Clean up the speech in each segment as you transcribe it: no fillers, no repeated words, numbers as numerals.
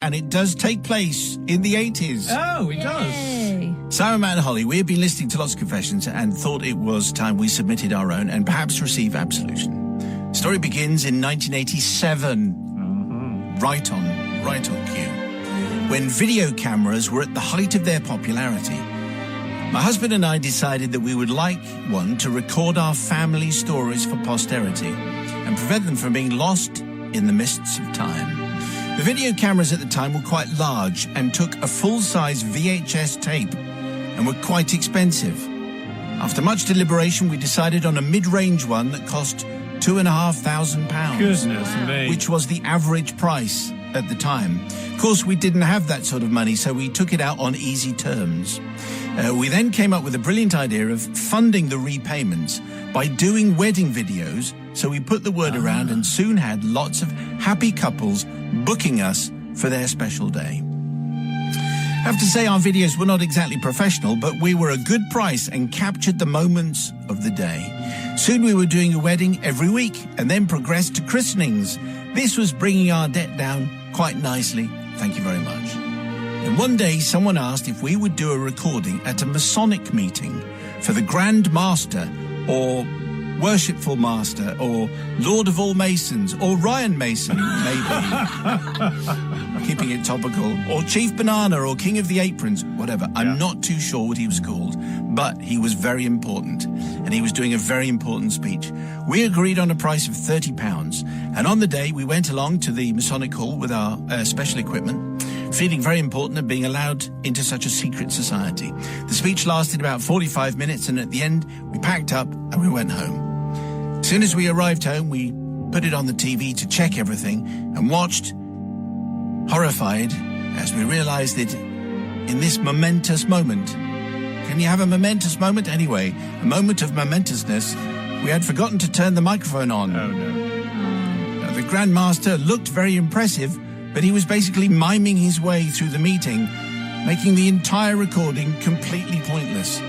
and it does take place in the 80s. Oh, it does. Simon, Matt and Holly, we have been listening to lots of confessions and thought it was time we submitted our own and perhaps receive absolution. Story begins in 1987. Right on cue. When video cameras were at the height of their popularity. My husband and I decided that we would like one to record our family stories for posterity and prevent them from being lost in the mists of time. The video cameras at the time were quite large and took a full-size VHS tape and were quite expensive. After much deliberation, we decided on a mid-range one that cost £2,500. Goodness me. Which was the average price at the time. Of course, we didn't have that sort of money, so we took it out on easy terms. We then came up with a brilliant idea of funding the repayments by doing wedding videos, so we put the word around and soon had lots of happy couples booking us for their special day. I have to say our videos were not exactly professional, but we were a good price and captured the moments of the day. Soon we were doing a wedding every week and then progressed to christenings. This was bringing our debt down quite nicely. Thank you very much. And one day someone asked if we would do a recording at a Masonic meeting for the Grand Master or Worshipful Master or Lord of all Masons or Ryan Mason, maybe. Keeping it topical. Or Chief Banana or King of the Aprons, whatever. I'm not too sure what he was called, but he was very important and he was doing a very important speech. We agreed on a price of £30 and on the day we went along to the Masonic Hall with our special equipment, feeling very important and being allowed into such a secret society. The speech lasted about 45 minutes and at the end we packed up and we went home. As soon as we arrived home, we put it on the TV to check everything and watched, horrified, as we realized that in this momentous moment, can you have a momentous moment? Anyway, a moment of momentousness, we had forgotten to turn the microphone on. Oh, no. The Grand Master looked very impressive, but he was basically miming his way through the meeting, making the entire recording completely pointless.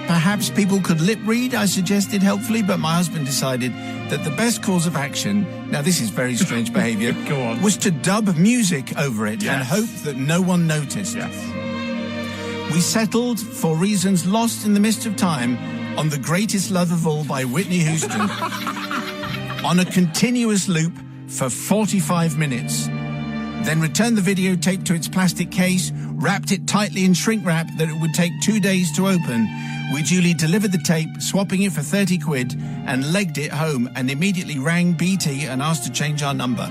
Perhaps people could lip read, I suggested helpfully, but my husband decided that the best course of action, now this is very strange behavior, Go on. was to dub music over it and hope that no one noticed. Yes. We settled, for reasons lost in the mist of time, on The Greatest Love of All by Whitney Houston on a continuous loop for 45 minutes. Then returned the videotape to its plastic case, wrapped it tightly in shrink wrap that it would take 2 days to open. We duly delivered the tape, swapping it for 30 quid, and legged it home and immediately rang BT and asked to change our number.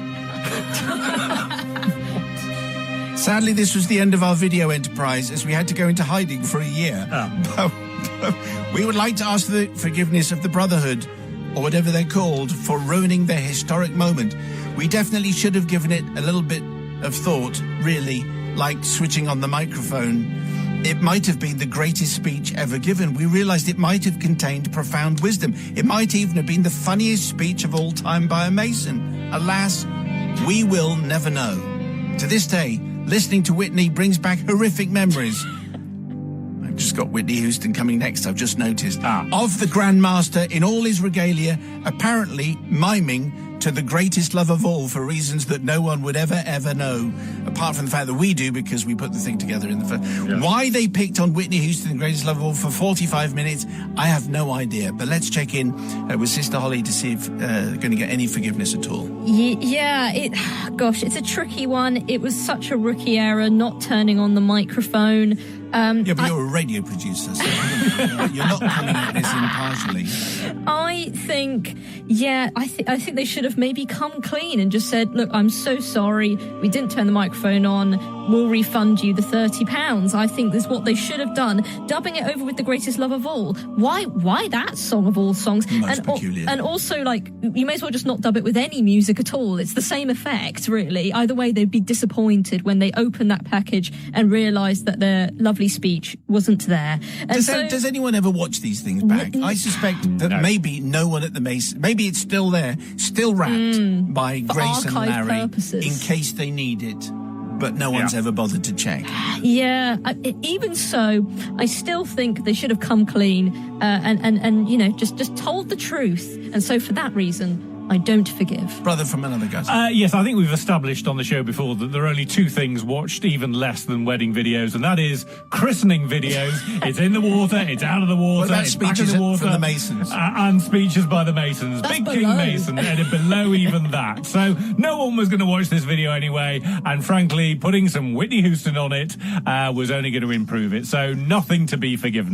Sadly, this was the end of our video enterprise as we had to go into hiding for a year. But we would like to ask the forgiveness of the Brotherhood, or whatever they're called, for ruining their historic moment. We definitely should have given it a little bit of thought, really, like switching on the microphone. It might have been the greatest speech ever given. We realized it might have contained profound wisdom. It might even have been the funniest speech of all time by a Mason. Alas, we will never know. To this day, listening to Whitney brings back horrific memories. I've just got Whitney Houston coming next, I've just noticed. Of the Grand Master in all his regalia, apparently miming to The Greatest Love of All for reasons that no one would ever know, apart from the fact that we do because we put the thing together in the first. Yes. Why they picked on Whitney Houston, The Greatest Love of All, for 45 minutes, I have no idea. But let's check in with Sister Holly to see if they're going to get any forgiveness at all. Yeah, it's a tricky one. It was such a rookie error not turning on the microphone. But you're a radio producer, so you're not coming at this impartially. I think they should have maybe come clean and just said, look, I'm so sorry, we didn't turn the microphone on, we'll refund you the £30. I think that's what they should have done. Dubbing it over with The Greatest Love of All. Why that song of all songs? Most peculiar. And also, you may as well just not dub it with any music at all. It's the same effect, really. Either way, they'd be disappointed when they open that package and realise that their lovely speech wasn't there. And does anyone ever watch these things back? I suspect that maybe no one at the Mason, maybe it's still there, still wrapped by Grace and Larry purposes, in case they need it, but no one's ever bothered to check. Yeah, even so, I still think they should have come clean and just told the truth. And so for that reason, I don't forgive. Brother from another gutter. Yes, I think we've established on the show before that there are only two things watched even less than wedding videos, and that is christening videos. It's in the water, it's out of the water, What about it's back in speeches the water. from the Masons? And speeches by the Masons. That's Big below. King Mason, and below even that. So no one was going to watch this video anyway, and frankly, putting some Whitney Houston on it was only going to improve it. So nothing to be forgiven.